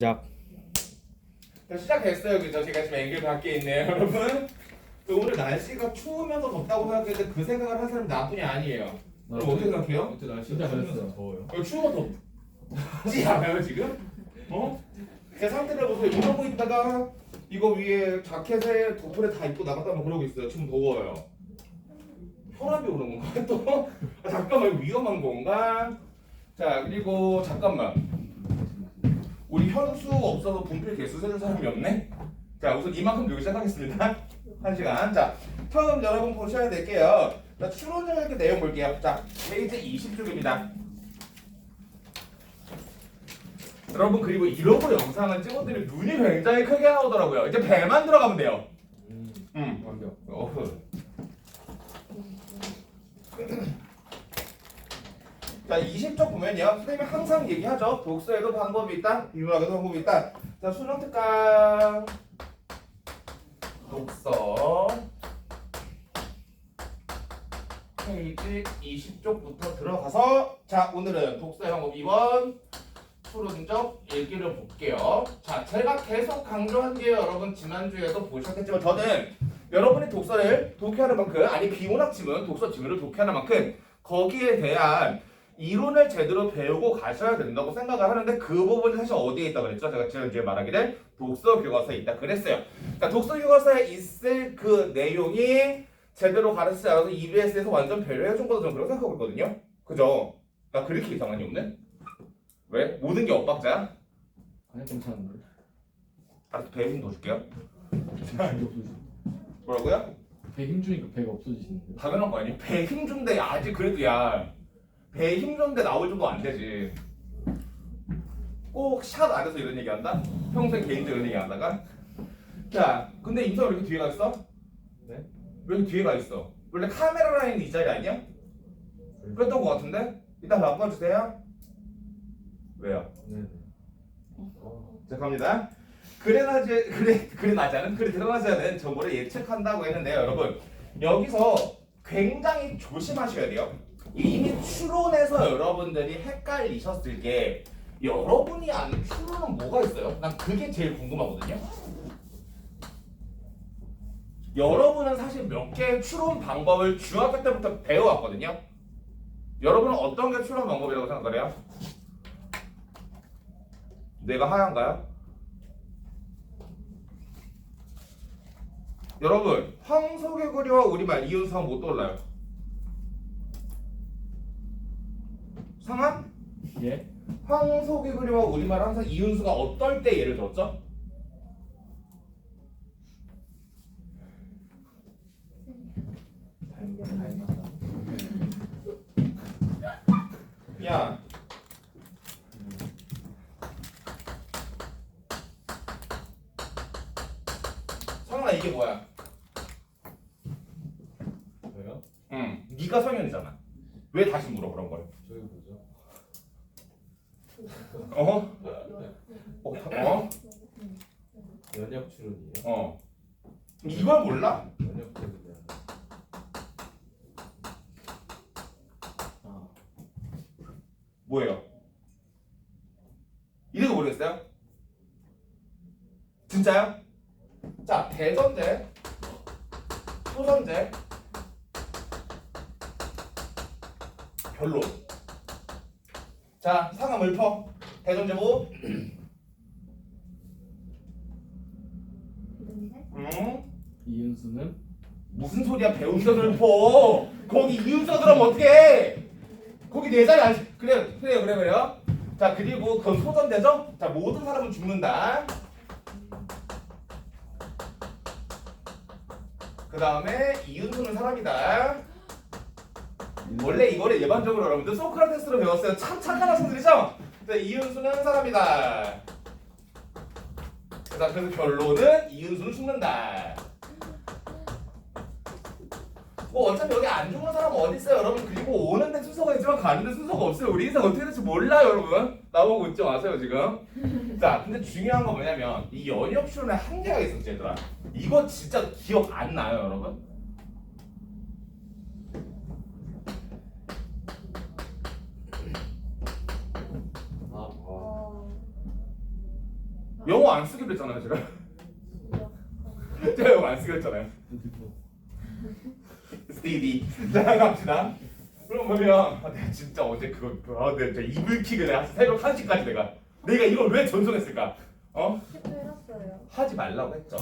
시작. 자, 시작했어요. 그죠? 제가 지금 앵글 밖에 있네요, 여러분. 오늘 날씨가 추우면서 덥다고 생각했는데 그 생각을 한 사람이 나뿐이 아니에요. 그럼 어떻게 생각해요? 그때 날씨 진짜 그랬어요. 더워요. 이거 추워서 덥지 않아요, 지금? 어? 제 상태를 보세요. 이러고 있다가 이거 위에 자켓에 도플에 다 입고 나갔다 막 그러고 있어요. 지금 더워요. 혈압이 오는 건가? 또? 아, 잠깐만, 이거 위험한 건가? 자, 그리고 잠깐만. 우리 현수 없어서 분필 개수 세는 사람이 없네? 자, 우선 이만큼 들고 시작하겠습니다. 1시간. 자, 처음 여러분 보셔야 될게요. 자, 추론적 내용 볼게요. 자, 페이지 20쪽입니다. 여러분, 그리고 이러고 영상을 찍어드리면 눈이 굉장히 크게 나오더라고요. 이제 배만 들어가면 돼요. 완벽. 자, 20쪽 보면요. 선생님이 항상 얘기하죠. 독서에도 방법이 있다. 비문학에도 방법이 있다. 자, 수능 특강 독서 페이지 20쪽부터 들어가서 자, 오늘은 독서의 방법 2번 추론적 읽기를 볼게요. 자, 제가 계속 강조한 게 여러분 지난주에도 보셨겠지만 저는 여러분이 독서를 독해하는 만큼 아니 비문학 지문, 독서 지문을 독해하는 만큼 거기에 대한 이론을 제대로 배우고 가셔야 된다고 생각을 하는데 그 부분이 사실 어디에 있다고 그랬죠? 제가 지난주에 말하기를 독서 교과서에 있다 그랬어요. 그러니까 독서 교과서에 있을 그 내용이 제대로 가르치지 않아서 EBS에서 완전 배려해 준 거도 저는 그렇게 생각하고 있거든요. 그죠? 나 그렇게 이상하니 없네? 왜? 모든 게 엇박자야? 아니 괜찮은데. 알았어, 배 힘 더 줄게요. 배가 없어지. 뭐라고요? 배힘 주니까 배가 없어지시는데. 당연한 거 아니야? 배 힘 준데 아직 그래도 야 배 힘 줬는데 나올 정도 안 되지. 꼭 샷 안에서 이런 얘기 한다? 평생 개인적으로 이런 얘기 하다가 자, 근데 임서 왜 이렇게 뒤에 가 있어? 네? 왜 이렇게 뒤에 가 있어? 원래 카메라 라인 이 자리 아니야? 그랬던 거 같은데? 이따 바꿔주세요. 왜요? 네. 자, 갑니다. 그래 드러나지 않은 정보를 예측한다고 했는데요, 여러분. 여기서 굉장히 조심하셔야 돼요. 이미 추론에서 여러분들이 헷갈리셨을 게 여러분이 아는 추론은 뭐가 있어요? 난 그게 제일 궁금하거든요. 여러분은 사실 몇 개의 추론 방법을 중학교 때부터 배워왔거든요. 여러분은 어떤 게 추론 방법이라고 생각해요? 뇌가 하얀가요? 여러분, 황소개구리와 우리말 이윤상 못 떠올라요. 상한? 예? 황소개구리와 우리말 항상 이윤수가 어떨 때 예를 들었죠? 야, 성현아 이게 뭐야? 왜요? 응, 네가 성현이잖아. 왜 다시 물어 그런 걸? 저기 뭐죠? 어? 어? 연역 추론이에요. 어? 이걸 몰라? 연역 추론이요. 아, 뭐예요? 이래도 모르겠어요? 진짜요? 자, 대전제, 소전제, 결론. 자, 상황 읊어. 대전제 뭐? 이윤수는 무슨 소리야? 배운서 읊어. 거기 이윤서 들으면 어떡해? 거기 내 자리 안. 그래요. 자, 그리고 그건 소전제죠? 자, 모든 사람은 죽는다. 그 다음에 이윤수는 사람이다. 원래 이거를 일반적으로 여러분들 소크라테스로 배웠어요. 참 착한 학생들이죠? 자, 이윤수는 사람이다. 자, 그래서 결론은 이윤수는 죽는다. 뭐 어차피 여기 안 죽는 사람 어디 있어요, 여러분? 그리고 오는 데 순서가 있지만 가는 데 순서가 없어요. 우리 인생 어떻게 될지 몰라요, 여러분. 나보고 웃지 마세요, 지금. 자, 근데 중요한 건 뭐냐면 이 연역 추론에 한계가 있었지, 얘들아. 이거 진짜 기억 안 나요, 여러분? 영어 안 쓰기로 했잖아요, 제가. 제가 영어 안 쓰기로 했잖아요. 스티디. 자, 갑시다. 그럼 보면 내가 진짜 어제 내가 진짜 이불킥을 내가 새벽 1시까지 내가 이걸 왜 전송했을까? 해놨어요. 하지 말라고 했죠.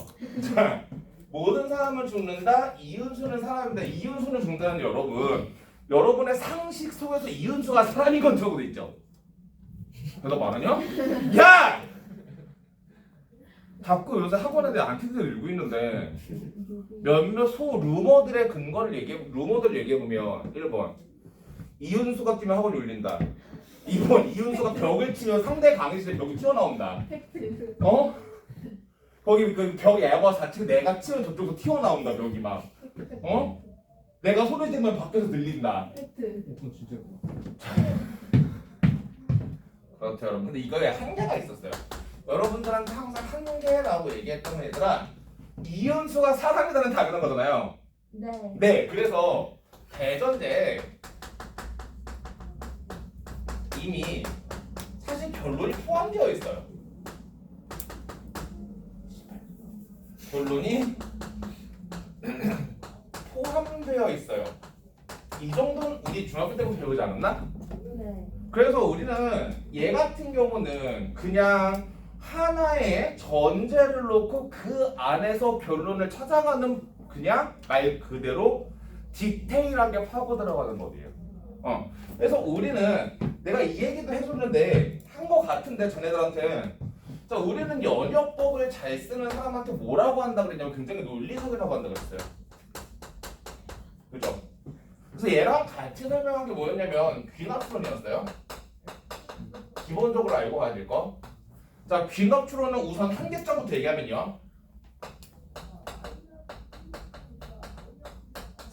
자, 모든 사람은 죽는다. 이은수는 사람인데 이은수는 죽는다는 여러분의 상식 속에서 이은수가 사람인 건 적어도 있죠. 대답 안 하냐? 야! 자꾸 요새 학원에 대한 안티들을 읽고 있는데 몇몇 루머들 얘기해보면 1번 이은수가 뛰면 학원이 울린다. 2번 이은수가 벽을 치면 상대 강의실에 벽이 튀어나온다. 팩트. 거기 그 벽 야과 자체가 내가 치면 저쪽으로 튀어나온다 벽이 막. 내가 소리 지르면 밖에서 들린다. 팩트. 그건 진짜 그렇죠 여러분. 근데 이거에 한계가 있었어요. 여러분들한테 항상 한계라고 얘기했던 얘들아, 이은수가 사람이라는 당연한 거잖아요. 네. 네, 그래서 대전제 이미 사실 결론이 포함되어 있어요. 결론이 포함되어 있어요. 이 정도는 우리 중학교 때부터 배우지 않았나? 네. 그래서 우리는 얘 같은 경우는 그냥 하나의 전제를 놓고 그 안에서 결론을 찾아가는, 그냥 말 그대로 디테일하게 파고 들어가는 거예요. 그래서 우리는 내가 이 얘기도 해줬는데 한 거 같은데 전애들한테, 자, 우리는 연역법을 잘 쓰는 사람한테 뭐라고 한다 그랬냐면 굉장히 논리적이라고 한다 그랬어요. 그죠? 그래서 얘랑 같이 설명한 게 뭐였냐면 귀납추론이었어요. 기본적으로 알고 가야 될 거. 자, 귀납추론은 우선 한계점부터 얘기하면요.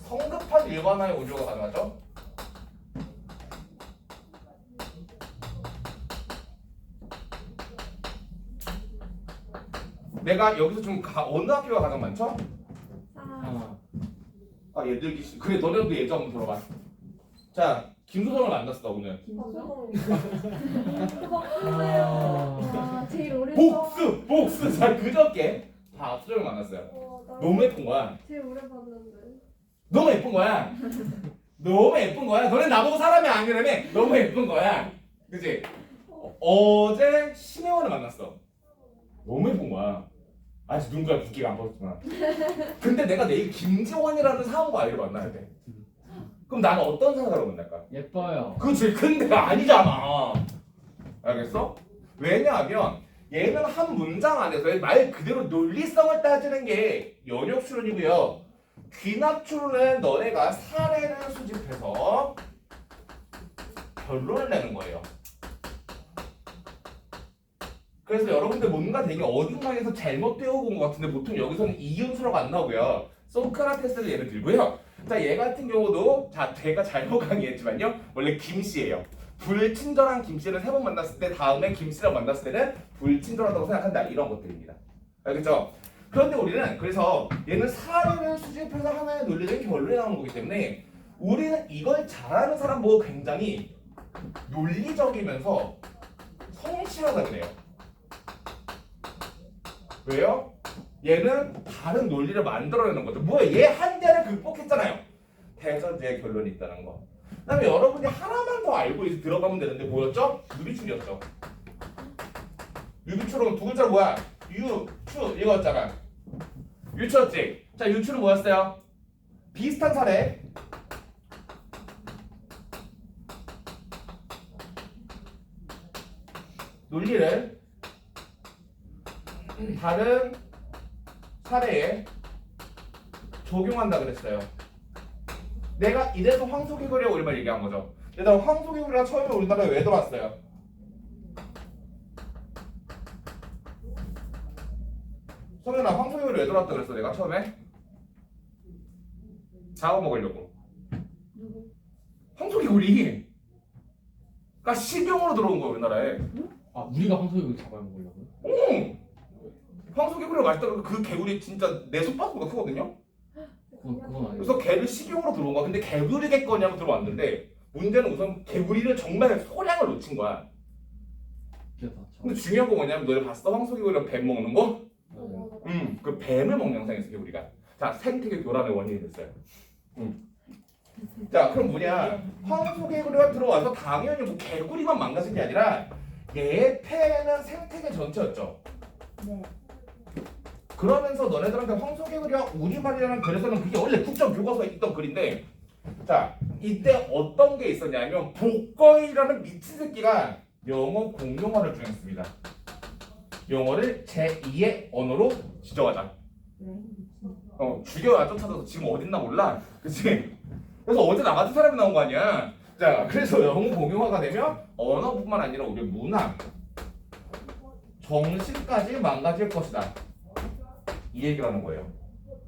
성급한 일반화의 오류가 가능하죠. 내가 여기서 지금 어느 학교가 가장 많죠? 아. 아, 얘들 그래, 너네도 예전 한번 들어봐. 자, 김수성을 만났어 오늘. 김수성. 아. 제일 오래. 복수. 자, 그저께 박수정을 만났어요. 너무 예쁜 거야. 제일 오래 봤는데. 너무 예쁜 거야. 너무 예쁜 거야. 너네 나보고 사람이 아니라며. 너무 예쁜 거야. 그치? 어제 신혜원을 만났어. 너무 예쁜 거야. 아직 눈가 붓기가 안 벗었지만. 근데 내가 내일 김지원이라는 사람과 아이를 만나야 돼. 그럼 나는 어떤 사람으로 만날까? 예뻐요. 그치? 근데 아니잖아. 알겠어? 왜냐하면 얘는 한 문장 안에서 말 그대로 논리성을 따지는 게 연역추론이고요. 귀납추론은 너네가 사례를 수집해서 결론을 내는 거예요. 그래서 여러분들 뭔가 되게 어딘가에서 잘못 배워본 것 같은데 보통 여기서는 이윤수라고 안 나오고요. 소크라테스를 예를 들고요. 자, 얘 같은 경우도 자, 제가 잘못 강의했지만요. 원래 김씨예요. 불친절한 김씨를 3번 만났을 때 다음에 김씨랑 만났을 때는 불친절하다고 생각한다. 이런 것들입니다. 알겠죠? 그런데 우리는 그래서 얘는 사례를 수집해서 하나의 논리적인 결론이 나오는 거기 때문에 우리는 이걸 잘하는 사람 보고 굉장히 논리적이면서 성실하다 그래요. 왜요? 얘는 다른 논리를 만들어내는 거죠. 뭐야? 얘 한계를 극복했잖아요. 대전제의 결론이 있다는 거. 그다음에 여러분이 하나만 더 알고 이제 들어가면 되는데 뭐였죠? 유비출이었죠. 유비출은 두 글자 뭐야? 유추 이거였잖아. 유추였지. 자, 유추는 뭐였어요? 비슷한 사례. 논리를 다른 사례에 적용한다 그랬어요. 내가 이래서 황소개구리가 우리말 얘기한 거죠. 얘들아, 황소개구리가 처음에 우리나라에 왜 들어왔어요? 성현아, 황소개구리 왜 들어왔다 그랬어? 내가 처음에? 잡아먹으려고. 누구? 황소개구리가 식용으로 들어온 거야 우리나라에. 아, 우리가 황소육을 잡아먹으려고요? 응. 황소개구리가 맛있다고. 그 개구리 진짜 내 손바닥보다 크거든요. 그건 아니에요. 그래서 개를 식용으로 들어온 거야. 근데 개구리겠거냐고 들어왔는데 문제는 우선 개구리를 정말 소량을 놓친 거야. 웃겼다. 근데 중요한 거 뭐냐면 너네 봤어? 황소개구리가 뱀 먹는 거? 어. 그 뱀을 먹는 영상이 있어 개구리가. 자, 생태계 교란의 원인이 됐어요. 자, 그럼 뭐냐? 황소개구리가 들어와서 당연히 뭐 개구리만 망가진 게 아니라 얘의 폐는 생태계 전체였죠. 네. 그러면서 너네들한테 황소개구리와 우리말이라는 글에서는 그게 원래 국정교과서에 있던 글인데, 자, 이때 어떤 게 있었냐면 복거이라는 미친 새끼가 영어 공용어를 주장했습니다. 영어를 제2의 언어로 지정하자. 네. 죽여야 쫓아서 지금 어딨나 몰라. 그치? 그래서 어제 나같은 사람이 나온 거 아니야. 자, 그래서 영어 공용어가 되면 언어뿐만 아니라 우리 문화, 정신까지 망가질 것이다. 이 얘기를 하는 거예요.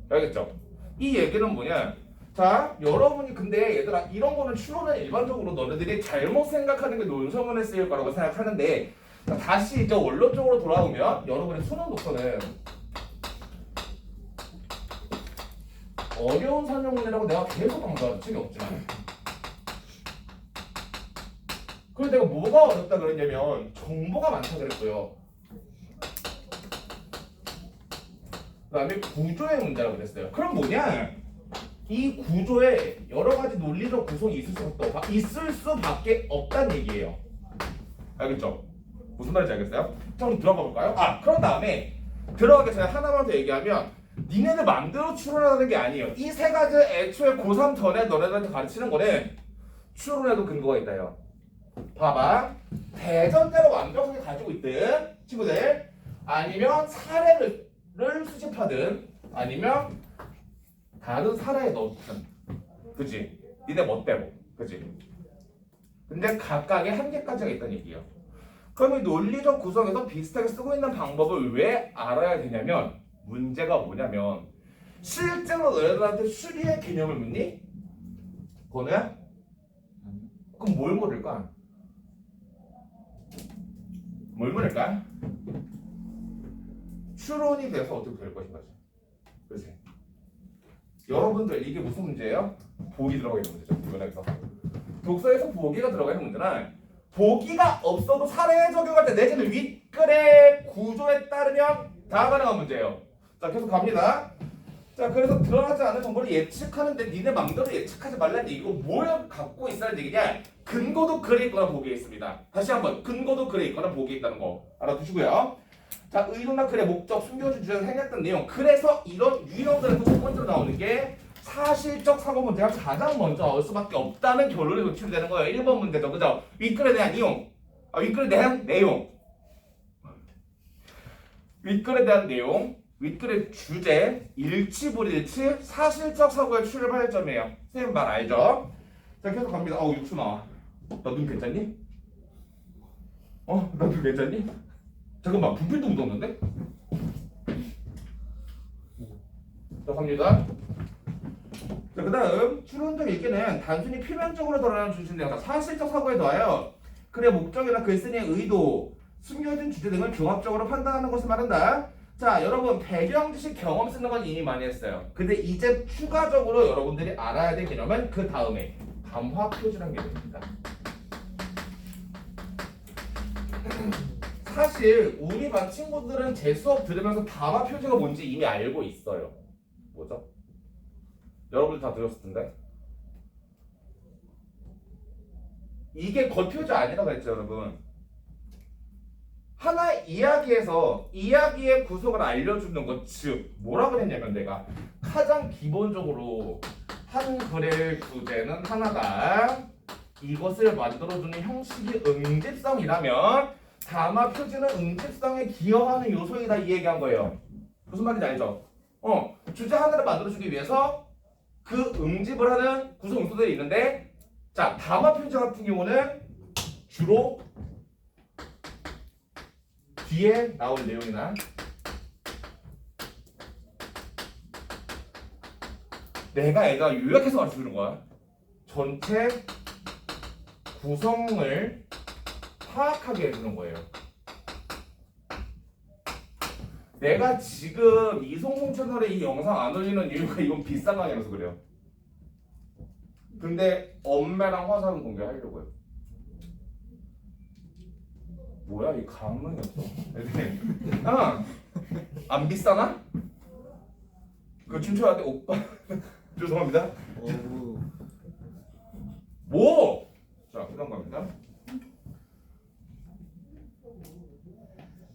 알겠죠? 이 얘기는 뭐냐? 자, 여러분이 근데 얘들아 이런 거는 추론은 일반적으로 너네들이 잘못 생각하는 게 논설문에 쓰일 거라고 생각하는데, 자, 다시 이제 원론적으로 돌아오면 여러분의 수능 독서는 어려운 설명문이라고 내가 계속 강조한 책이 없지만, 그리고 내가 뭐가 어렵다 그랬냐면 정보가 많다 그랬고요. 그 다음에 구조의 문제라고 그랬어요. 그럼 뭐냐? 이 구조에 여러 가지 논리적 구성이 있을 수밖에 없다는 얘기예요. 알겠죠? 무슨 말인지 알겠어요? 자, 그럼 들어가 볼까요? 그런 다음에 들어가기 전에 하나만 더 얘기하면, 니네들 맘대로 추론하는 게 아니에요. 이 세 가지 애초에 고3 전에 너네들한테 가르치는 거는 추론에도 근거가 있다요. 봐봐. 대전제를 완벽하게 가지고 있든 친구들, 아니면 사례를 수집하든, 아니면 다른 사례에 넣든, 그치? 니네 멋대로, 그치? 근데 각각의 한계까지가 있다는 얘기예요. 그럼 이 논리적 구성에서 비슷하게 쓰고 있는 방법을 왜 알아야 되냐면, 문제가 뭐냐면 실제로 너희들한테 수리의 개념을 묻니? 건우야? 그럼 뭘 물을까? 뭘 물을까? 추론이 돼서 어떻게 될 것인가죠. 그렇지? 여러분들 이게 무슨 문제예요? 보기 들어가 있는 문제죠. 이거에서 독서에서 보기가 들어가 있는 문제는, 보기가 없어도 사례에 적용할 때 내지는 윗글의 구조에 따르면 다 가능한 문제예요. 자, 계속 갑니다. 자, 그래서 드러나지 않은 정보를 예측하는데 니네 맘대로 예측하지 말라는 얘기고, 뭘 갖고 있어야 되겠냐? 근거도 글에 있거나 보기에 있습니다. 다시 한번, 근거도 글에 있거나 보기에 있다는 거 알아두시고요. 자, 의도나 글의 목적, 숨겨진 주제에서 해냈던 내용. 그래서 이런 유형들에서 첫 번째로 나오는 게 사실적 사고 문제가 가장 먼저 나올 수밖에 없다는 결론이 도출되는 거예요. 1번 문제죠. 그죠? 윗글에 대한 이용, 윗글에 대한 내용, 윗글에 대한 내용, 윗글의 주제, 일치 불일치, 사실적 사고의 출발점이에요. 선생님 말 알죠? 자, 계속 갑니다. 육수 나와. 나 눈 괜찮니? 나 눈 괜찮니? 잠깐만, 분필도 묻었는데? 자, 갑니다. 자, 그 다음 추론적 읽기는 단순히 표면적으로 드러나는 중심되어 사실적 사고에 더하여 글의 목적이나 글쓴이의 의도, 숨겨진 주제 등을 종합적으로 판단하는 것을 말한다. 자, 여러분 배경 지식 경험 쓰는 건 이미 많이 했어요. 근데 이제 추가적으로 여러분들이 알아야 될 개념은 그 다음에 담화 표지라는 개념입니다. 사실 우리 반 친구들은 제 수업 들으면서 담화 표지가 뭔지 이미 알고 있어요. 뭐죠? 여러분들 다 들었을 텐데. 이게 겉표지 아니라고 했죠, 여러분. 하나의 이야기에서 이야기의 구성을 알려주는 것, 즉 뭐라고 했냐면 내가 가장 기본적으로 한 글의 주제는 하나다. 이것을 만들어주는 형식이 응집성이라면 담화 표지는 응집성에 기여하는 요소이다, 이 얘기한 거예요. 무슨 말인지 알죠? 주제 하나를 만들어주기 위해서 그 응집을 하는 구성 요소들이 있는데, 자, 담화 표지 같은 경우는 주로 뒤에 나올 내용이나 내가 애가 요약해서 가르쳐주는 거야. 전체 구성을 파악하게 해주는 거예요. 내가 지금 이송송 채널에 이 영상 안 올리는 이유가 이건 비싼 강의라서 그래요. 근데 엄매랑 화상은 공개하려고요. 뭐야 이 강릉이 없어. 안 비싸나? 그 춤춰야 돼 오빠. 죄송합니다. 뭐? 자 그다음 갑니다.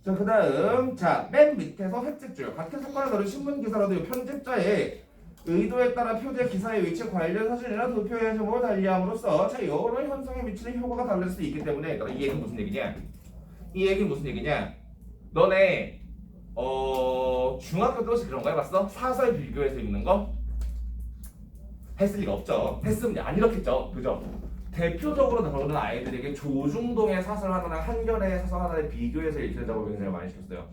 자 그다음 자맨 밑에서 셋째 줄 같은 사건을 다룬 신문 기사라도 편집자의 의도에 따라 표제 기사의 위치 관련 사실이나 도표의 제목을 달리함으로써 자 여러 현상에 미치는 효과가 다를 수 있기 때문에 이 얘기는 무슨 얘기냐? 이 얘기는 무슨 얘기냐? 너네 중학교 때 혹시 그런 거 해봤어? 사설 비교해서 읽는 거? 했을 리가 없죠. 했으면 안 이렇겠죠. 그죠? 대표적으로 나오는 아이들에게 조중동의 사설 하나랑 한결의 사설 하나를 비교해서 읽히는 작업을 굉장히 많이 시켰어요.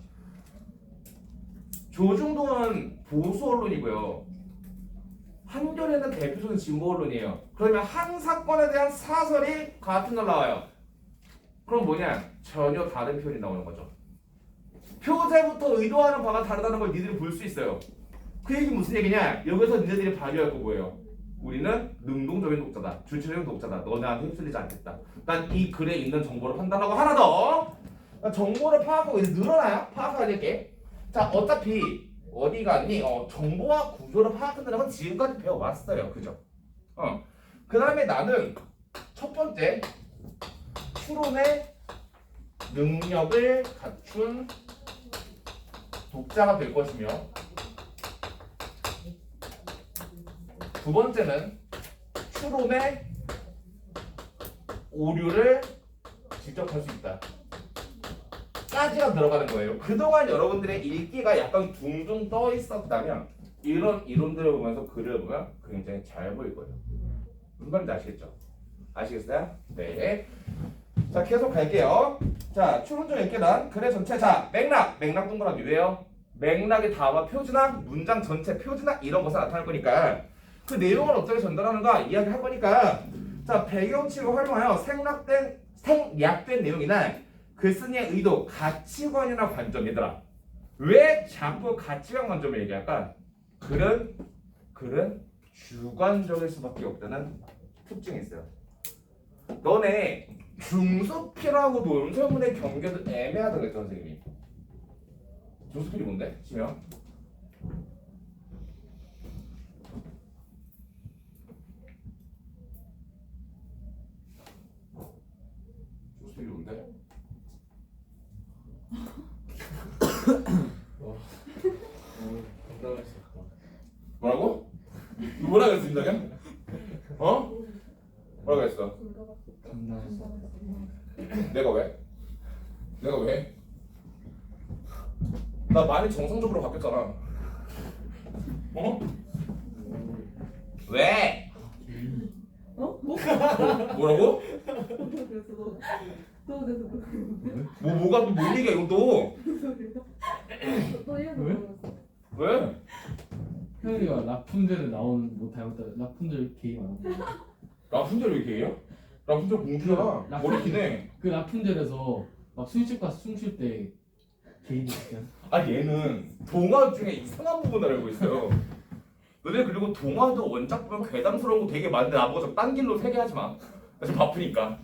조중동은 보수 언론이고요. 한결에는 대표적인 진보 언론이에요. 그러면 한 사건에 대한 사설이 같은 날 나와요. 그럼 뭐냐? 전혀 다른 표현이 나오는 거죠. 표제부터 의도하는 바가 다르다는 걸 니들이 볼 수 있어요. 그 얘기 무슨 얘기냐? 여기서 니네들이 발휘할 거 뭐예요? 우리는 능동적인 독자다. 주체적인 독자다. 너네한테 휩쓸리지 않겠다. 난 이 글에 있는 정보를 판단하고 하나 더 정보를 파악하고 이제 늘어나요? 파악해야 게. 자 어차피 어디 갔니? 정보와 구조를 파악한다는 건 지금까지 배워왔어요. 그죠? 그 다음에 나는 첫 번째 추론의 능력을 갖춘 독자가 될 것이며 두 번째는 추론의 오류를 직접 할 수 있다. 까지가 들어가는 거예요. 그동안 여러분들의 읽기가 약간 둥둥 떠 있었다면 이런 이론들을 보면서 글을 보면 굉장히 잘 보일 거예요. 무슨 말인지 아시겠죠? 아시겠어요? 네. 자 계속 갈게요. 자 추론적 읽기란 글의 전체 자 맥락 동그라미 왜요? 맥락이 다음과 표준학 문장 전체 표준학 이런 것을 나타낼 거니까 그 내용을 어떻게 전달하는가 이야기할 거니까 자 배경치를 활용하여 생략된 내용이나 글쓴이의 의도 가치관이나 관점 얘들아 왜 자꾸 가치관 관점을 얘기할까? 글은 주관적일 수밖에 없다는 특징이 있어요. 너네 중수필하고 논설문의 경계도 애매하다고 그랬죠 선생님이. 중수필이 뭔데? 치면 중수필이 뭔데? 뭐라고? 뭐라 그랬어 김정현? 뭐라 그랬어? 내가 왜? 나 많이 정상적으로 바뀌었잖아. 왜? 뭐라고? 뭐가 또 뭔 얘기야 이건 또? 또 이래서 왜? 모르겠어. 왜? 혜연이가 라푼젤을 나오는 뭐 닮았다. 라푼젤 게임 안 하고. 라푼젤 왜 게이야? 라푼젤 공주잖아. 머리 기네. 그 라푼젤에서 막 술집 가서 숨 쉴 때 개인이 그냥. 얘는 동화 중에 이상한 부분을 알고 있어요. 너네 그리고 동화도 원작 보면 괴담스러운 거 되게 많은데 나보고 좀 딴 길로 세게 하지 마. 나 지금 바쁘니까.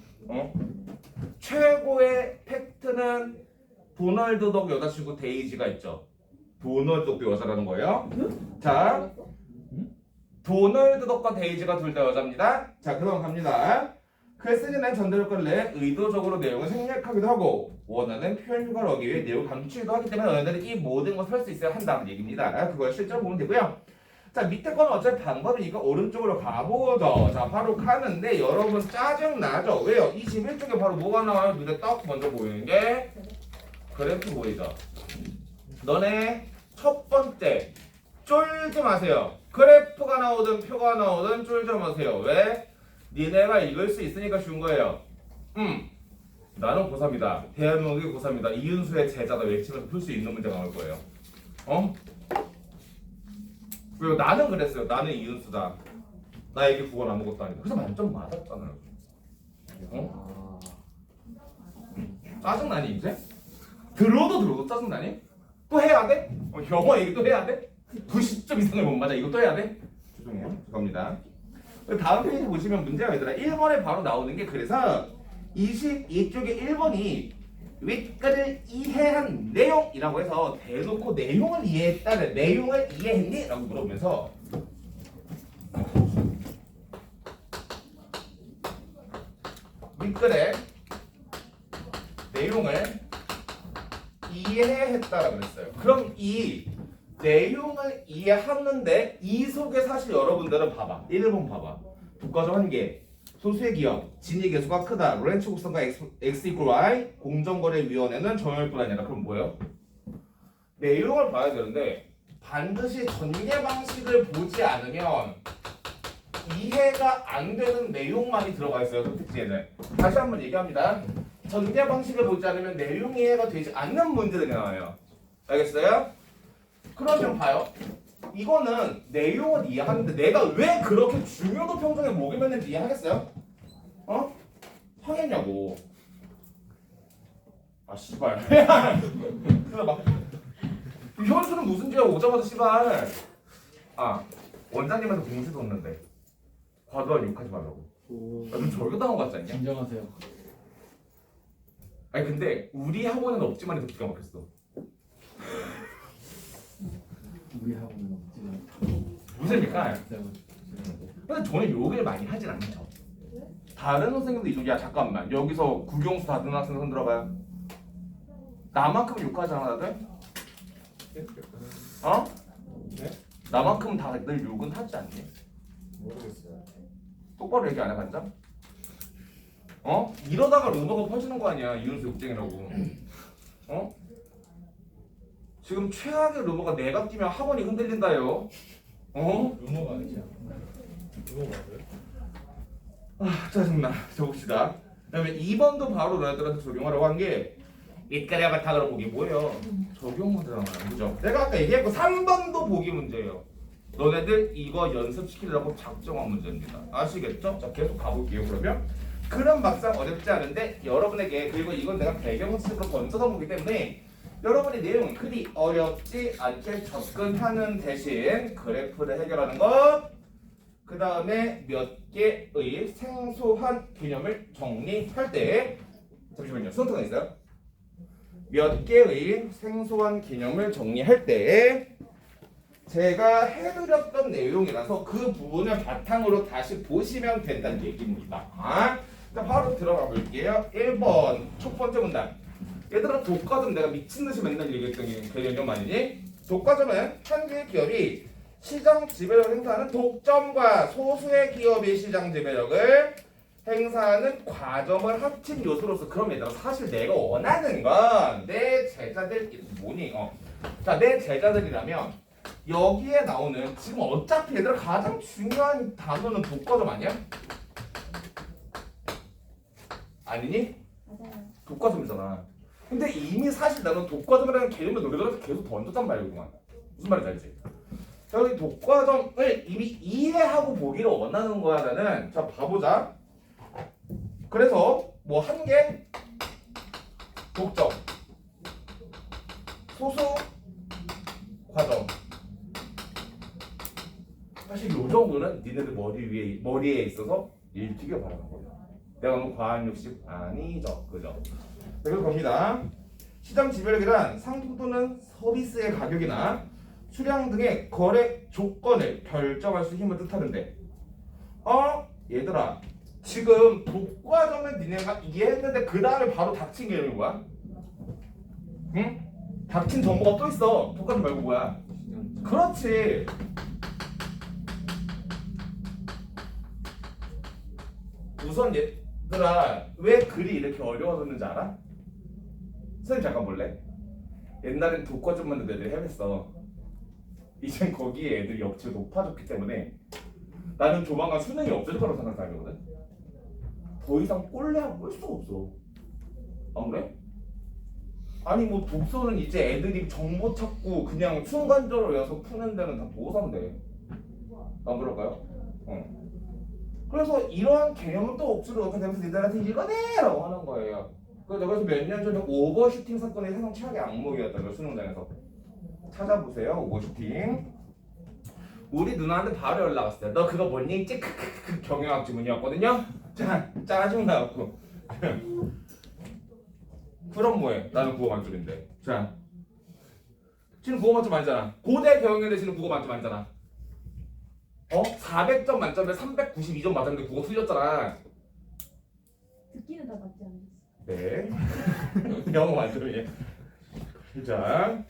최고의 팩트는 도널드 덕 여자친구 데이지가 있죠. 도널드 덕도 여자라는 거예요. 자, 도널드 덕과 데이지가 둘 다 여자입니다. 자, 그럼 갑니다. 글쓰기는 전달 효과를 내 의도적으로 내용을 생략하기도 하고 원하는 표현 효과를 얻기 위해 내용을 감추기도 하기 때문에 너희들은 이 모든 것을 할 수 있어야 한다는 얘기입니다. 그걸 실제로 보면 되고요. 자 밑에 거는 어차피 방법이니까 오른쪽으로 가보죠. 자 바로 가는데 여러분 짜증나죠? 왜요? 21쪽에 바로 뭐가 나와요? 눈에 딱 먼저 보이는 게 그래프 보이죠? 너네 첫 번째 쫄지 마세요. 그래프가 나오든 표가 나오든 쫄지 마세요. 왜? 니네가 읽을 수 있으니까 쉬운 거예요. 나는 고3이다. 대한민국이 고3이다. 이윤수의 제자다 외치면서 풀 수 있는 문제가 나올 거예요. 그리고 나는 그랬어요. 나는 이윤수다. 나에게 국어는 아무것도 아니다. 그래서 만점 맞았잖아요. 짜증나니 이제? 들어도 짜증나니? 또 해야 돼? 영어 얘기 또 해야 돼? 90점 이상을 못 맞아. 이거 또 해야 돼? 죄송해요. 죄송합니다. 다음 페이지 보시면 문제가 얘들아 1번에 바로 나오는 게 그래서 22쪽에 1번이 윗글을 이해한 내용이라고 해서 대놓고 내용을 이해했다는 내용을 이해했니? 라고 물어보면서 윗글의 내용을 이해했다라고 그랬어요. 그럼 이 내용을 이해하는데 이 속에 사실 여러분들은 봐봐. 1번 봐봐. 독과점 한계, 소수의 기업, 진위 계수가 크다. 로렌츠 곡선과 x 이퀄 y, 공정거래위원회는 정형일 아니라 그럼 뭐예요? 내용을 봐야 되는데 반드시 전개 방식을 보지 않으면 이해가 안 되는 내용만이 들어가 있어요. 그 특징에는. 다시 한번 얘기합니다. 전개 방식을 보지 않으면 내용 이해가 되지 않는 문제들이 나와요. 알겠어요? 그러면 봐요. 이거는 내용은 이해하는데 내가 왜 그렇게 중요도 평정에 목이 맸는지 이해하겠어요? 어? 하겠냐고. 아 씨발. 그래서 막 현수는 무슨 죄야 오자마자 씨발. 아 원장님한테 공시 뒀는데 과도한 욕하지 말라고. 좀 절교당한 거 같지 않냐? 진정하세요. 아니 근데 우리 학원에는 없지만 해서 기가 막혔어. 우리 학원은 없지만. 무슨입니까? 제가 근데 저는 욕을 많이 하진 않죠. 다른 선생님도 이쪽 야 잠깐만 여기서 국영수 다 듣는 학생 손 들어봐요. 나만큼 욕하지 않아 다들? 어? 네? 나만큼 다들 욕은 하지 않니? 모르겠어요. 똑바로 얘기 안 해간다? 어? 이러다가 루머가 퍼지는 거 아니야 이윤수 욕쟁이라고. 어? 지금 최악의 루머가 내가 끼면 학원이 흔들린다요. 어? 루머가 아니죠. 루머 맞아요? 아 짜증나. 적읍시다. 그다음에 2번도 바로 너희들한테 적용하라고 한 게 밑가리와 바탕으로 보기 뭐예요? 적용 문제잖아요. 그죠? 내가 아까 얘기했고 3번도 보기 문제예요. 너네들 이거 연습시키려고 작정한 문제입니다. 아시겠죠? 자 계속 가볼게요. 그럼 막상 어렵지 않은데 여러분에게 그리고 이건 내가 배경식으로 건져서 보기 때문에 여러분이 내용 그리 어렵지 않게 접근하는 대신 그래프를 해결하는 것 그 다음에 몇 개의 생소한 개념을 정리할 때 잠시만요. 수능특강 있어요? 몇 개의 생소한 개념을 정리할 때 제가 해드렸던 내용이라서 그 부분을 바탕으로 다시 보시면 된다는 얘기입니다. 자, 바로 들어가 볼게요. 1번 첫 번째 문단. 얘들아 독과점 내가 미친듯이 맨날 얘기했던 개념 아니니? 독과점은 한 개의 기업이 시장 지배력을 행사하는 독점과 소수의 기업의 시장 지배력을 행사하는 과정을 합친 요소로서. 그럼 얘들아 사실 내가 원하는 건 내 제자들 뭐니? 자, 내 제자들이라면 여기에 나오는 지금 어차피 얘들아 가장 중요한 단어는 독과점 아니야? 아니니? 맞아요. 독과점이잖아. 근데 이미 사실 나는 독과점이라는 개념을 너희들한테 계속 던졌단 말이구만. 무슨 말인지 알지? 자, 여기 독과점을 이미 이해하고 보기를 원하는 거야 나는. 자, 봐보자. 그래서 뭐 한 개 독점, 소수 과점. 사실 요 정도는 니네들 머리에 있어서 일찍이 바라는 거야. 내가 너무 과한 욕심 아니죠, 그죠? 그리고 겁니다. 시장 지배력이란 상품 또는 서비스의 가격이나 수량 등의 거래 조건을 결정할 수 힘을 뜻하는데, 얘들아, 지금 독과점을 니네가 이해했는데 그 다음에 바로 닥친 개념이 뭐야? 응? 닥친 정보가 또 있어. 독과점 말고 뭐야? 그렇지. 우선 얘들아 왜 글이 이렇게 어려워졌는지 알아? 선생님 잠깐 볼래? 옛날엔 독과점만 해도 애들이 헤맸어. 이젠 거기에 애들이 역치가 높아졌기 때문에 나는 조만간 수능이 없어질 거라고 생각하거든. 더 이상 꼴레하고 볼 수가 없어. 안 그래? 아니 뭐 독서는 이제 애들이 정보 찾고 그냥 순간적으로 외워서 푸는 데는 다 도3인데 안 그럴까요? 그래서 이러한 개념은 또 억지로 넣게 되면서 니들한테 이거네! 라고 하는 거예요. 그래서 몇 년 전에 오버슈팅 사건이 세상 최악의 악몽이었다고 수능장에서 찾아보세요. 오버슈팅. 우리 누나한테 바로 연락 왔어요. 너 그거 뭐니? 크크크 경영학 지문이었거든요. 자, 짜증나고 그럼 뭐해? 나는 국어 만점인데. 자, 지금 국어 만점 아니잖아. 고대 경영에 대신은 국어 만점 아니잖아. 400점 만점에 392점 맞았는데 국어 틀렸잖아. 듣기는 다 맞지 않으셨어요? 네. 영어 만점이에요. 자,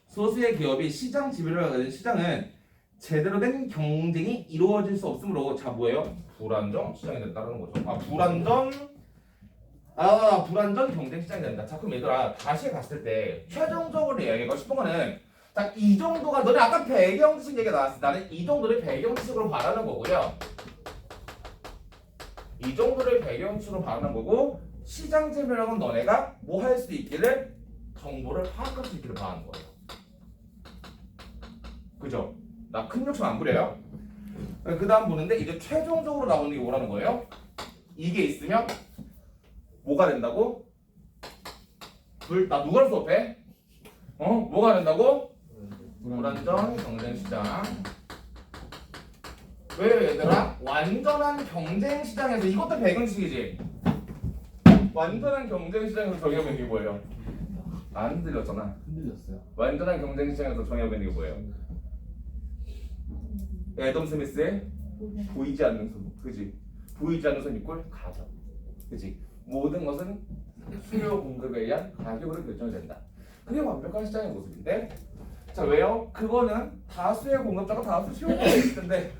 소수의 기업이 시장 지배를 하는 시장은 제대로 된 경쟁이 이루어질 수 없으므로 자 뭐예요? 불안정 시장이 된다는 거죠. 불안전 경쟁 시장이 된다. 자 그럼 얘들아 다시 갔을 때 최종적으로 얘기하고 싶은 거는 자 이 정도가 너네 아까 배경 지식 얘기가 나왔어. 나는 이 정도를 배경 지식으로 말하는 거고요. 이 정도를 배경 지식으로 말하는 거고 시장 재배라고는 너네가 뭐 할 수 있기를 정보를 파악할 수 있기를 바라는 거예요. 그죠? 나 큰 욕심 안 부려요. 그 다음 보는데 이제 최종적으로 나오는 게 뭐라는 거예요? 이게 있으면 뭐가 된다고? 나 누가를 수업해? 뭐가 된다고? 불안전 경쟁 시장. 왜 얘들아? 완전한 경쟁 시장에서 이것도 배경식이지. 완전한 경쟁 시장에서 정의하고 있는 게 뭐예요? 안 들렸잖아. 흔들렸어요. 완전한 경쟁 시장에서 정의하고 있는 게 뭐예요? 애덤 스미스의 보이지 않는 손, 그지? 보이지 않는 손 이꼴 가격, 그지? 모든 것은 수요 공급에 의한 가격으로 결정된다. 그게 완벽한 시장의 모습인데, 자 왜요? 그거는 다수의 공급자가 다수 수요자가 있을 텐데,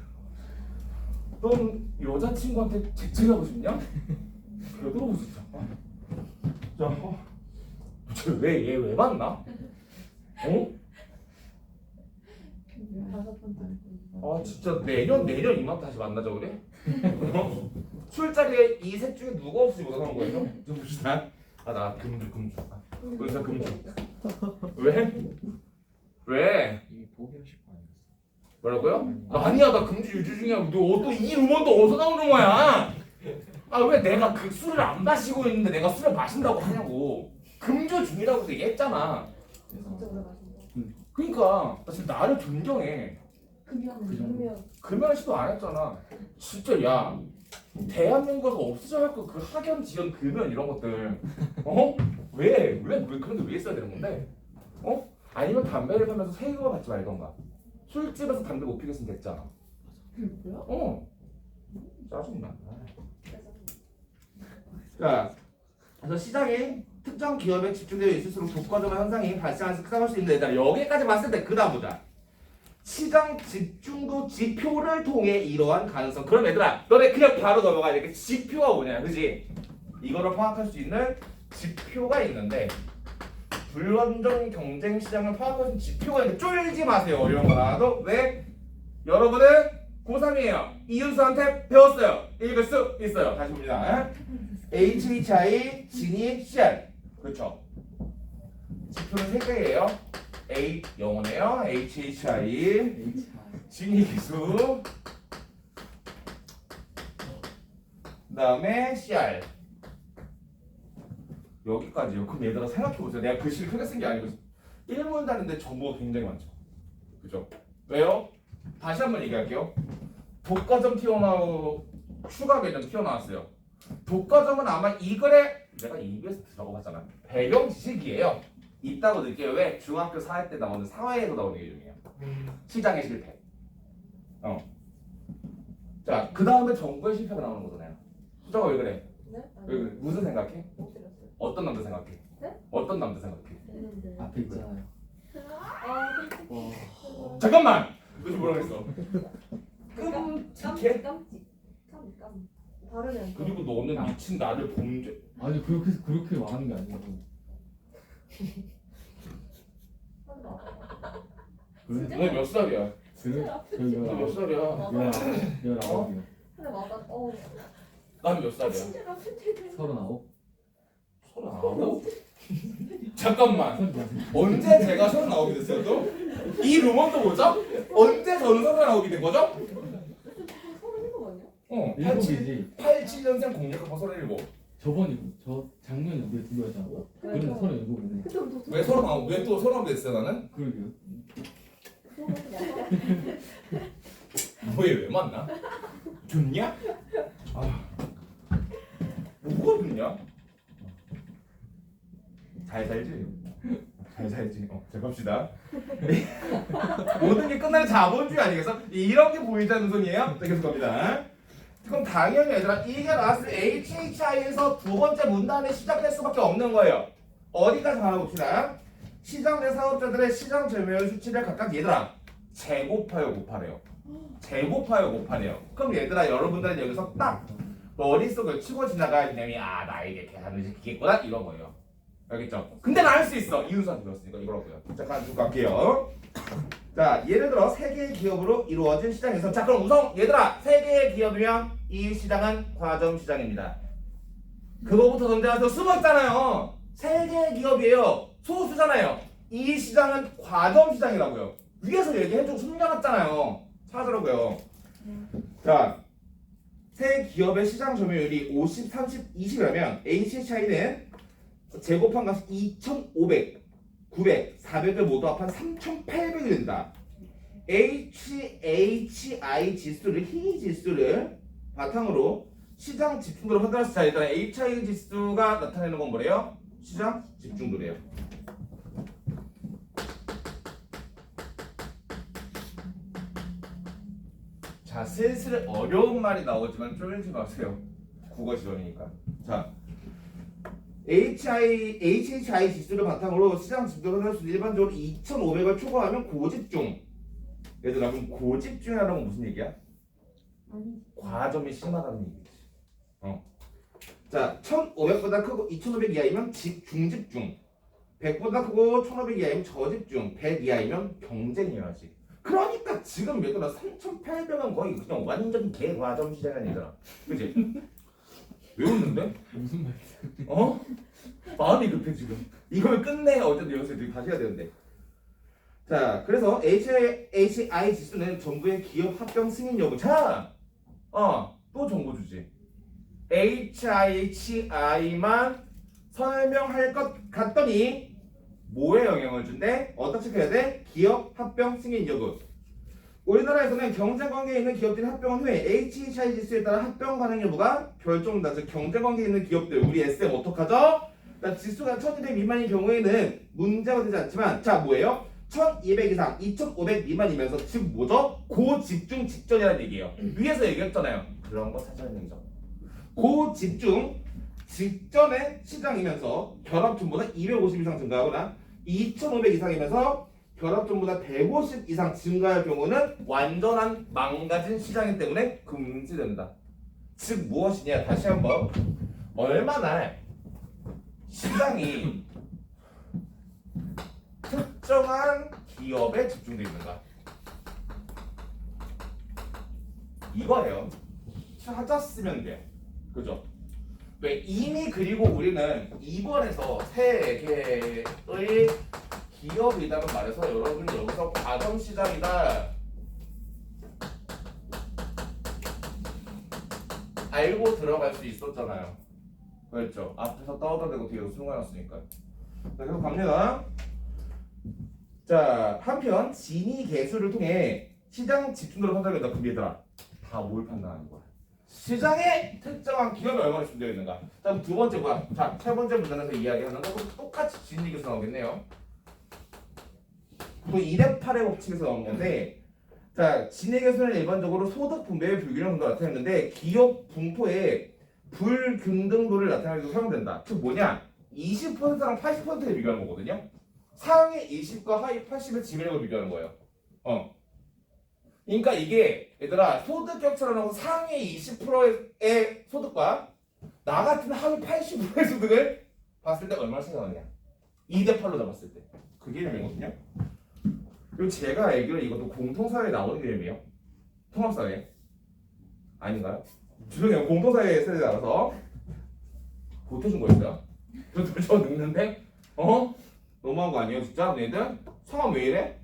넌 여자친구한테 재채기하고 싶냐? 그래 들어보고 싶다. 자, 왜얘 왜 만나? 다섯 번째. 아 진짜 내년 이맘때 다시 만나자 우리? 술자리에 이 셋 중에 누가 없이 못하는 거예요? 좀 봅시다. 나 금주. 은사 금주. 왜? 왜? 이게 포기하실 거 아니었어? 뭐라고요? 아니야 나 금주 유지 중이야. 너이 음원도 어디서 나오는 거야? 왜 내가 그 술을 안 마시고 있는데 내가 술을 마신다고 하냐고. 금주 중이라고 얘기했잖아. 진짜 오래 마신다. 그러니까 나 지금 나를 존경해. 금연 시도 안 했잖아. 진짜 야 대한민국에서 없어져야 할 거 그 학연 지연 금연 이런 것들 왜 그런데 왜 있어야 되는 건데? 아니면 담배를 피면서 세금을 받지 말던가. 술집에서 담배 못 피겠으면 됐잖아. 뭐야? 짜증나. 자, 그래서 시장에 특정 기업에 집중되어 있을수록 독과점 현상이 발생할 수 있는데 일단 여기까지 봤을 때 그 다음 보자. 시장 집중도 지표를 통해 이러한 가능성. 그럼 얘들아 너네 그냥 바로 넘어가야 돼. 지표가 뭐냐 그지? 이거를 파악할 수 있는 지표가 있는데 불완전 경쟁 시장을 파악할 수 있는 지표가 있는데 쫄지 마세요. 이런 거 나와도 왜? 여러분은 고3이에요. 이윤수한테 배웠어요. 읽을 수 있어요. 다시 봅니다. HHI, 진이, CR. 그렇죠. 지표는 3개예요. A 영어네요. HHI, 진이 기수, 그다음에 CR. 여기까지요. 그럼 얘들아 생각해보세요. 내가 글씨를 크게 쓴 게 아니고 1문단인데 정보가 굉장히 많죠. 그죠? 왜요? 다시 한번 얘기할게요. 독과점 튀어나오고 추가 개념 튀어나왔어요. 독과점은 아마 이 글에 내가 EBS 적어봤잖아. 배경 지식이에요. 있다고 느껴요. 왜? 중학교 4회 때 나오는 사회에서 나오는 게 중이에요. 시장의 실패. 자, 그 다음에 정부의 실패가 나오는 거잖아요. 수정아 왜 그래? 네? 왜 그래? 무슨 생각해? 못 들었어요. 어떤 남자 생각해? 네? 어떤 남자 생각해? 했는데. 앞에 있잖아요. 잠깐만! 너 지금 뭐라 그랬어? 끔찍해? 깜. 발음이 그리고 너는 미친 나를 범죄. 아니 그렇게 말하는 게 아니고. 그래? 너 몇 살이야? 그래? 저 너 몇 살이야? 19이요. 근데 맞아. 난 몇 살이야? 진짜 같은 데 39? 39? 잠깐만. 39. 언제 제가 39이 됐어요 또? 이 루머도 뭐죠? 언제 저는 39이 된 거죠? 서른 거 아니야? 7이지. 87년생 공략학번 37. 저번이고 저 작년에 우리 두개였잖아. 그러면 37이네. 그때 왜 39? 왜 또 39 됐어요 나는? 그러게요. 뭐얘 왜 만나? 좋냐? 누가 믿냐? 잘 살지? 잘 살지. 잘 갑시다. 모든 게 끝나는 자본주의 아니겠어? 이런 게 보이자는 손이에요? 자, 계속 갑니다. 그럼 당연히 얘들아 이게 나왔을 때 HHI에서 두 번째 문단에 시작될 수밖에 없는 거예요. 어디까지 가봅시다. 시장 내 사업자들의 시장 점유율 수치를 각각 얘들아 제곱하여 곱하래요. 제곱하여 곱하래요. 그럼 얘들아 여러분들은 여기서 딱 머릿속을 치고 지나갈 개념이 아 나에게 계산을 시키겠구나 이런 거예요. 알겠죠? 근데 나 할 수 있어. 이윤수한테 배웠으니까 이거라고요. 잠깐 쭉 갈게요. 자 예를 들어 세 개의 기업으로 이루어진 시장에서 자 그럼 우선 얘들아 세 개의 기업이면 이 시장은 과점 시장입니다. 그거부터 전제해서 숨어있잖아요. 세 개의 기업이에요. 소수잖아요. 이 시장은 과점 시장이라고요. 위에서 얘기해주고 숨겨놨잖아요. 찾으라고요. 자, 세 기업의 시장 점유율이 50, 30, 20이라면 HHI는 제곱한 값이 2,500, 900, 400을 모두 합한 3,800이 된다. HHI 지수를 희귀 지수를 바탕으로 시장 집중도를 판단할 때 일단 HI 지수가 나타내는 건 뭐래요? 시장 집중도래요. 자, 슬슬 어려운 말이 나오지만 쫄지 마세요. 국어 시험이니까. 자, HHI 지수를 바탕으로 시장 집중도를 판단할 수 있는 일반적으로 2,500을 초과하면 고집중. 얘들아, 그럼 고집중이라는 건 무슨 얘기야? 과점이 심하다는 얘기지. 자, 1,500보다 크고 2,500 이하이면 중집중. 100보다 크고 1,500 이하이면 저집중. 100 이하이면 경쟁이야지. 그러니까 지금 얘들아 3,800은 거의 그냥 완전 개과점 시장이 아니더라. 그치? 왜 웃는데? 무슨 말이야? 마음이 급해 지금. 이걸 끝내야 어쨌든 여기서 다시 해야 되는데. 자, 그래서 HHI 지수는 정부의 기업 합병 승인 여부. 자, 또 정보 주지. HHI만 설명할 것 같더니 뭐에 영향을 준대? 어떻게 체크해야 돼? 기업 합병 승인 여부. 우리나라에서는 경쟁 관계에 있는 기업들이 합병한 후에 HHI 지수에 따라 합병 가능 여부가 결정된다. 즉 경쟁 관계에 있는 기업들 우리 SM 어떡하죠? 지수가 1200 미만인 경우에는 문제가 되지 않지만 자 뭐예요? 1200 이상 2500 미만이면서 즉 뭐죠? 고집중 직전이라는 얘기예요. 위에서 얘기했잖아요. 그런 거 찾아내는 얘기죠. 고집중 직전의 시장이면서 결합점보다 250 이상 증가하거나 2500 이상이면서 결합점보다 150 이상 증가할 경우는 완전한 망가진 시장이기 때문에 금지된다. 즉 무엇이냐? 다시 한번 얼마나 시장이 특정한 기업에 집중되어 있는가 이거예요. 찾았으면 돼요. 그죠? 왜 이미 그리고 우리는 2번에서 3개의 기업이라는 말에서 여러분이 여기서 과점 시장이다 알고 들어갈 수 있었잖아요. 그렇죠? 앞에서 떠들어대고 뒤에서 숨어놨으니까. 자, 계속 갑니다. 자, 한편 진위 계수를 통해 시장 집중도를 판단한다. 그럼 얘들아 다 뭘 판단하는 거야? 시장에 특정한 기업이 얼마나 집중되어 있는가. 자, 두 번째 뭐야? 자, 세 번째 문단에서 이야기하는 것도 똑같이 진위 계수 나오겠네요. 또 2대 8의 법칙에서 나온 건데, 자, 진위 계수는 일반적으로 소득 분배의 불균형 정도를 나타내는데 기업 분포의 불균등도를 나타내기도 사용된다. 즉 뭐냐? 20%랑 80%를 비교하는 거거든요. 상위 20과 하위 80의 지배력을 비교하는 거예요. 그러니까 이게 얘들아 소득 격차를 하고 상위 20%의 소득과 나 같은 하위 80%의 소득을 봤을 때 얼마나 차이 나느냐? 2대 8로 잡았을 때. 그 개념이거든요. 그리고 제가 알기로 이것도 공통사회에 나오는 개념이에요. 통합사회. 아닌가요? 죄송해요. 공통사회 세대에 따라서 보태준 거였어요. 저 늙는데? 너무한 거 아니에요 진짜? 너희들? 성함 왜 이래?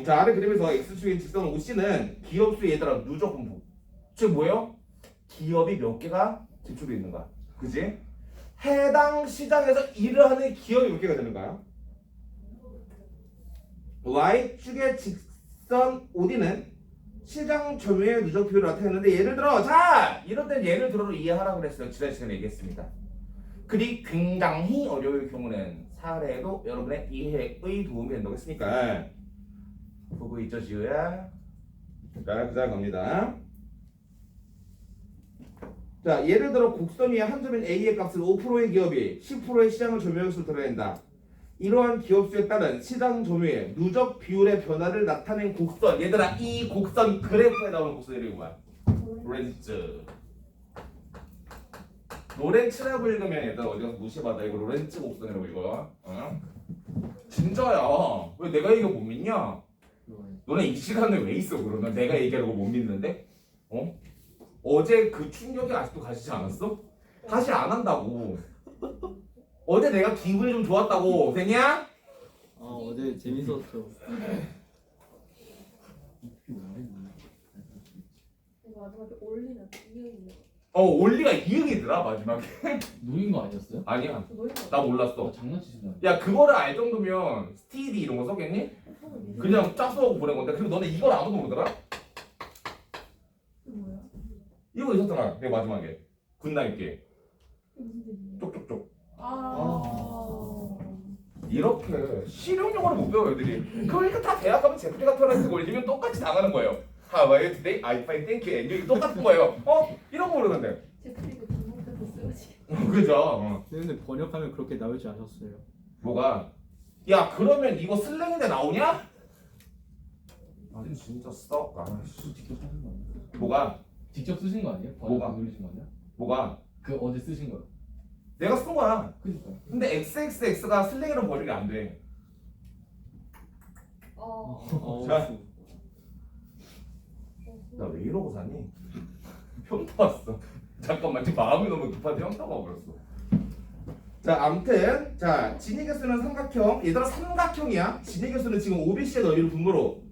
자, 아래 그림에서 X축인 직선 OC는 기업 수의 얘들아 누적 분포. 즉 뭐예요? 기업이 몇 개가 집중되어 있는가. 그지? 해당 시장에서 일을 하는 기업이 몇 개가 되는가요? Y축의 직선 OD는 시장 점유율의 누적 비율을 나타내는데 예를 들어 자 이럴 땐 예를 들어로 이해하라고 그랬어요. 지난 시간에 얘기했습니다. 글이 굉장히 어려울 경우는 사례도 여러분의 이해의 도움이 된다고 했으니까 보고 있죠 지우야? 자 그다음 갑니다. 자 예를 들어 곡선 위에 한 점인 A의 값을 5%의 기업이 10%의 시장을 점유할 것으로 드러낸다. 이러한 기업수에 따른 시장 점유의 누적 비율의 변화를 나타낸 곡선. 얘들아 이 곡선 그래프에 나오는 곡선 이름이 뭐야? 로렌츠. 로렌츠라고 읽으면 얘들아 어디 가서 무시받아. 이거 로렌츠 곡선이라고 읽어. 어? 진짜야. 왜 내가 얘기가 못 믿냐? 너네 이 시간에 왜 있어 그러면? 내가 얘기하는 거 못 믿는데? 어? 어제 그 충격이 아직도 가시지 않았어? 다시 안 한다고. 어제 내가 기분이 좀 좋았다고 되냐? 어제 재밌었죠. 이거 마지막에 올리는 이유는 올리가 이응이더라 마지막에. 노린 거 아니었어요? 아니야 노인 거 나 몰랐어. 장난치신다. 야 그거를 알 정도면 스티디 이런 거 썼겠니? 그냥 짝수하고 보낸 건데 그리고 너네 이걸 아무도 모르더라? 뭐야? 이거 있었잖아 내 마지막에 굿나잇게 무슨 뜻이야? 쪽쪽쪽. 이렇게 실용용어를 못 배워 애들이. 그러니까 다 대학 가면 제프리 같은 애들 올리면 똑같이 당하는 거예요. How are you today? I fine, thank you. And you 똑같은 거예요. 이런 거 모르는데. 제프리도 반복해서 쓰지. 그죠? 근데 번역하면 그렇게 나오지 않았어요. 뭐가? 야 그러면 이거 슬랭인데 나오냐? 아니 진짜 썩. 직접 쓰신 거 아니에요? 뭐가? 직접 쓰신 거 아니에요? 뭐가? 누르신 거 아니야? 뭐가? 그 어제 쓰신 거요. 내가 쓴 거야. 그니까. 근데 XXX가 슬랭으로 번역이 안 돼. 자. 나 왜 이러고 사니? 현타 왔어. 잠깐만 지금 마음이 너무 급한데 현타가 와버렸어. 자 아무튼 자 진위 개수는 삼각형. 얘들아 삼각형이야. 진위 개수는 지금 OBC의 넓이를 분모로.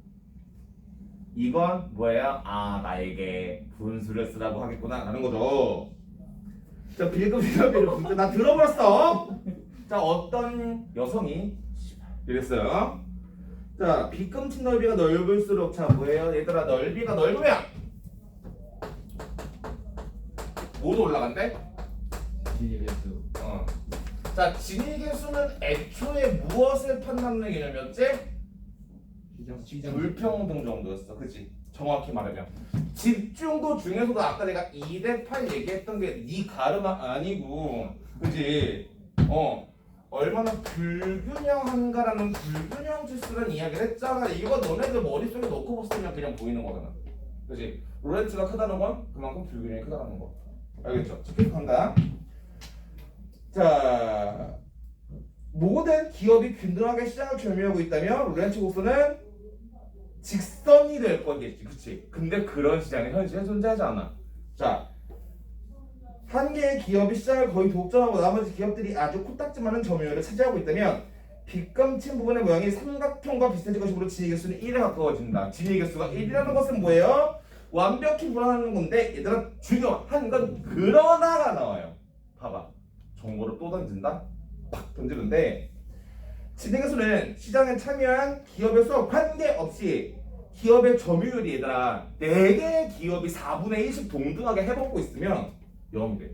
이건 뭐예요? 나에게 분수를 쓰라고 하겠구나 라는 거죠. 자 빌급의 넓이를 분수. 나 들어버렸어. 자 어떤 여성이 이랬어요. 자 빗금치 넓이가 넓을수록 자 뭐예요? 얘들아 넓이가 넓으면 뭐도 올라간대? 진위 개수. 자 진위 개수는 애초에 무엇을 판단하는 개념이었지? 시장. 불평등 정도였어. 그치? 정확히 말하면 집중도 중에서도 아까 내가 2대8 얘기했던 게 네 가르마 아니고 그치? 얼마나 불균형한가라는 불균형 지수라는 이야기를 했잖아. 이거 너네들 머릿속에 넣고 봤으면 그냥 보이는 거잖아. 그치? 로렌츠가 크다는 건 그만큼 불균형이 크다는 거. 알겠죠? 계속한다. 자 모든 기업이 균등하게 시장을 점유하고 있다면 로렌츠 곡선은 직선이 될 거겠지. 그치? 근데 그런 시장이 현실에 존재하지 않아. 자 한 개의 기업이 시장을 거의 독점하고 나머지 기업들이 아주 코딱지 많은 점유율을 차지하고 있다면 빗감친 부분의 모양이 삼각형과 비슷해질 것이므로 진위 개수는 1에 가까워진다. 진위 개수가 1이라는 것은 뭐예요? 완벽히 불안하는 건데 얘들아 중요한 건 그러나가 나와요. 봐봐. 정보를 또 던진다? 팍 던지는데 진위 개수는 시장에 참여한 기업의 수와 관계없이 기업의 점유율이 얘들아 4개의 기업이 4분의 1씩 동등하게 해먹고 있으면 0이 돼.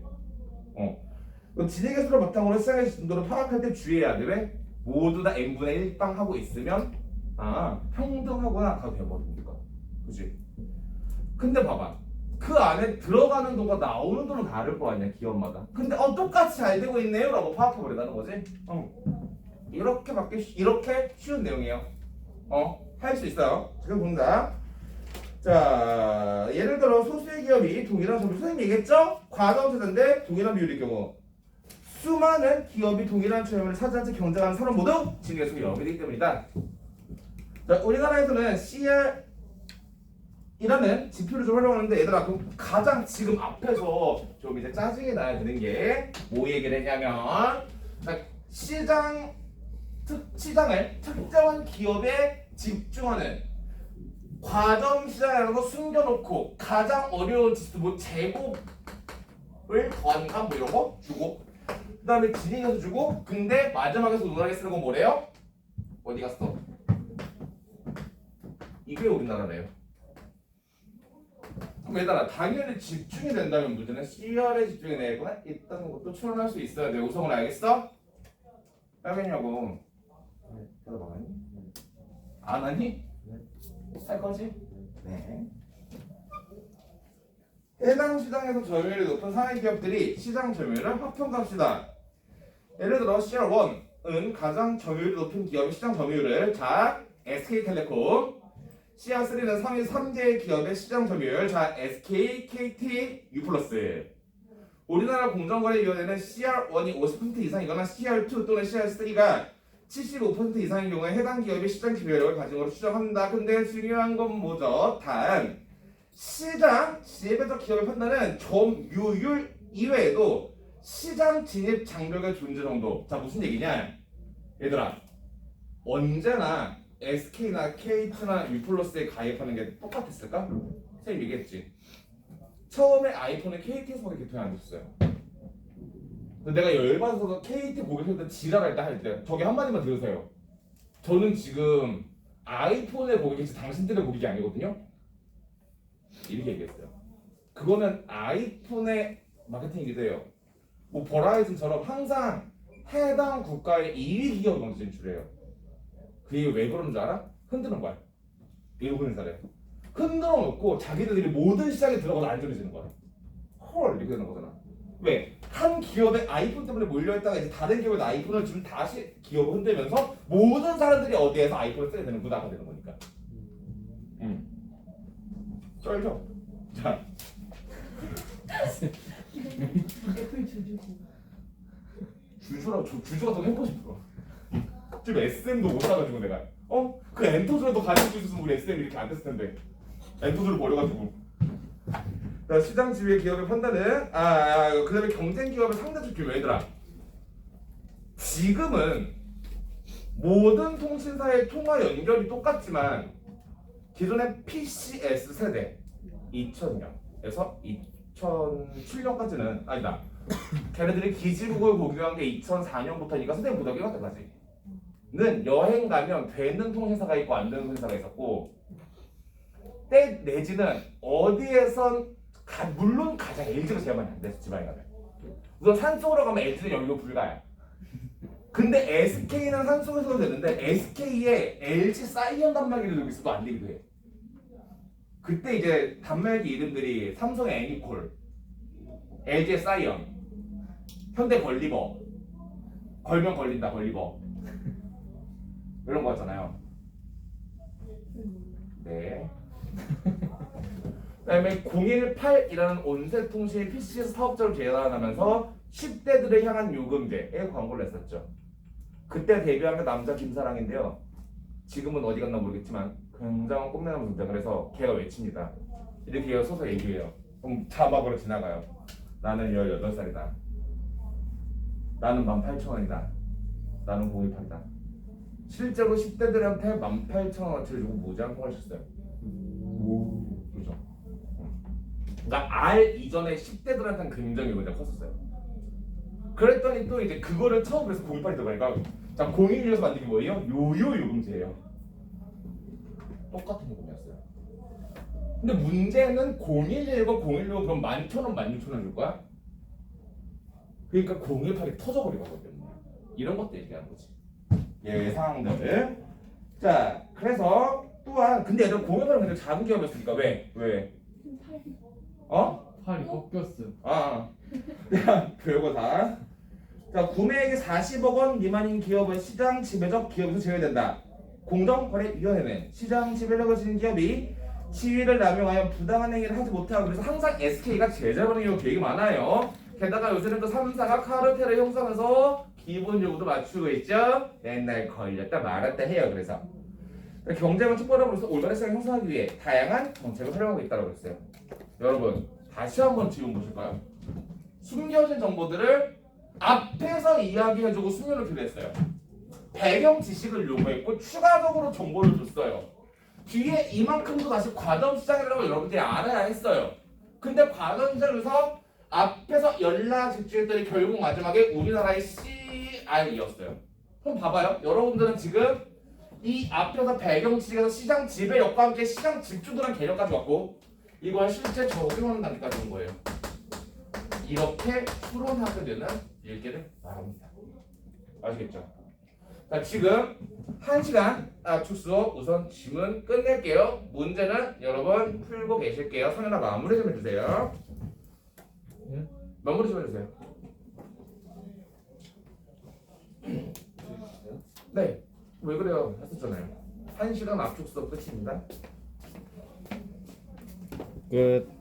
진위 개수를 바탕으로 시장의 진도를 파악할 때 주의해야 돼. 왜? 모두 다 n분의 1빵 하고 있으면 평등하구나 하고 돼버리니까. 그치? 근데 봐봐. 그 안에 들어가는 돈과 나오는 돈은 다를 거 아니야 기업마다. 근데 똑같이 잘 되고 있네요 라고 파악해버린다는 거지. 이렇게 쉬운 내용이에요. 할 수 있어요. 지금 본다. 자 예를 들어 소수의 기업이 동일한 점유 선생님 얘기했죠? 과다원차인데 동일한 비율일 경우 수많은 기업이 동일한 점유를 차지하지 경쟁하는 사람 모두 진위 개수가 0이기 때문이다. 자 우리나라에서는 CR이라는 지표를 좀 활용하는데 얘들아 그럼 가장 지금 앞에서 좀 이제 짜증이 나야 되는 게 뭐 얘기를 했냐면 시장을 특정한 기업에 집중하는 과점 시장이라는 거 숨겨놓고 가장 어려운 지수 뭐 제곱을 더한가 뭐 이런 거 주고 그 다음에 진행해서 주고 근데 마지막에서 누락에 쓰는 건 뭐래요? 어디 갔어? 이게 우리나라래요. 그럼 얘들아 당연히 집중이 된다면 문제는 CR에 집중이 되거나 있다는 것도 추론할 수 있어야 돼. 우성은 알겠어? 알겠냐고. 대답 안 하니? 안 하니? 살 거지? 네. 해당 시장에서 점유율이 높은 상위 기업들이 시장 점유율을 합평합시다. 예를 들어 CR1은 가장 점유율이 높은 기업의 시장 점유율을 자 SK텔레콤, CR3는 상위 3개의 기업의 시장 점유율 자 SK, KT, U+. 우리나라 공정거래위원회는 CR1이 50% 이상이거나 CR2 또는 CR3가 75% 이상인 경우에 해당 기업의 시장 지배력을 가진 것으로 추정한다. 근데 중요한 건 뭐죠? 단 시장 지배적 기업의 판단은 점유율 이외에도 시장 진입 장벽의 존재 정도. 자 무슨 얘기냐? 얘들아 언제나 SK나 KT나 U+에 가입하는 게 똑같았을까? 선생님 얘기했지. 처음에 아이폰은 KT에서밖에 개통이 안 됐어요. 근데 내가 열받아서 KT 고객한테 지랄할 때 할 때 저기 한마디만 들으세요. 저는 지금 아이폰의 고객이지 당신들의 고객이 아니거든요. 이렇게 얘기했어요. 그거는 아이폰의 마케팅이기도 해요. 뭐 버라이즌처럼 항상 해당 국가의 2위 기업이 먼저 진출해요. 그게 왜 그런 줄 알아? 흔드는 거야. 일본 회사래. 흔들어 놓고 자기들이 모든 시장에 들어가서 안전해지는 거야. 헐 이렇게 되는 거잖아. 왜? 한 기업의 아이폰 때문에 몰려있다가 이제 다른 기업의 아이폰을 지금 다시 기업을 흔들면서 모든 사람들이 어디에서 아이폰을 쓰게 되는 문화가 되는 거니까. 쩔죠? 자. 애플 주주고. 주주라고 주주가 더 해보고 싶어. 지금 SM도 못 사가지고 내가 그 엔터즈라도 가지고 있었으면 우리 SM 이렇게 안 됐을 텐데 엔터즈를 버려가지고. 자, 시장 지배 기업의 판단은 그다음에 경쟁 기업의 상대적 규모. 얘들아 지금은 모든 통신사의 통화 연결이 똑같지만 기존의 PCS 세대 2000년에서 2007년까지는 아니다. 걔네들이 기지국을 공유한 게 2004년부터니까 선생님 보다기가 때까지는 여행 가면 되는 통신사가 있고 안 되는 통신사가 있었고 때 내지는 어디에선 물론 가장 LG가 제일 많이 안 됐어. 지방에 가면 우선 산속으로 가면 LG는 연료 불가야. 근데 SK는 산속에서도 되는데 SK에 LG 사이언 단말기를 들고 있어도 안 되기도 해. 그때 이제 단말기 이름들이 삼성의 애니콜, LG의 사이언, 현대 걸리버, 걸면 걸린다 걸리버 이런 거 같잖아요. 네. 그다음에 018이라는 온셋통신 PC에서 사업자로 개발하면서 10대들을 향한 요금제에 광고를 했었죠. 그때 데뷔한 게 남자 김사랑인데요. 지금은 어디 갔나 모르겠지만 굉장한 꼼내나무 등장을 해서 걔가 외칩니다. 이렇게 서서 얘기해요. 그럼 자막으로 지나가요. 나는 18살이다. 나는 18,000원이다. 나는 018이다. 실제로 10대들한테 18,000원어치를 주고 무제한 통화를 쳤어요. 그죠? 그러니까 R 이전에 10대들한테는 굉장히 요금제가 컸었어요. 그랬더니 또 이제 그거를 처음 그래서 018이 들어가니까 자 011에서 만든 게 뭐예요? 요요 요금제예요. 똑같은 요금이었어요. 근데 문제는 011과 016 그럼 11,000원, 16,000원 줄 거야? 그러니까 018이 터져버리거든요. 이런 것도 얘기하는 거지. 상황들. 자, 그래서 또한 근데 얘들 018은 근데 작은 기업이었으니까 왜? 팔이 꺾였어. 그냥 별거 다. 자, 구매액이 40억 원 미만인 기업은 시장 지배적 기업에서 제외된다. 공정거래위원회는 시장 지배력을 지닌 기업이 지위를 남용하여 부당한 행위를 하지 못하고 그래서 항상 SK가 제재 받는 경우 되게 많아요. 게다가 요새는 또 3사가 카르텔을 형성해서 기본 요구도 맞추고 있죠. 맨날 걸렸다 말았다 해요. 그래서 경쟁을 촉발함으로써 올바른 시장을 형성하기 위해 다양한 정책을 활용하고 있다고 그랬어요. 여러분 다시 한번 지금 보실까요? 숨겨진 정보들을 앞에서 이야기해주고 수면을 기대했어요. 배경 지식을 요구했고 추가적으로 정보를 줬어요. 뒤에 이만큼도 다시 과점시장이라고 여러분들이 알아야 했어요. 근데 과점시장에서 앞에서 연락 집중했더니 결국 마지막에 우리나라의 CR이었어요. 그럼 봐봐요. 여러분들은 지금 이 앞에서 배경지식에서 시장 지배력과 함께 시장 집주도라는 개념까지 왔고 이걸 실제 적용하는 단계까지 온 거예요. 이렇게 추론하게 되는 일기를 말합니다. 아시겠죠? 자, 지금 1시간 압축 수업 우선 지문 끝낼게요. 문제는 여러분 풀고 계실게요. 성현아 마무리 좀 해주세요. 네? 마무리 좀 해주세요. 네, 왜 그래요? 했었잖아요. 1시간 압축 수업 끝입니다. 끝.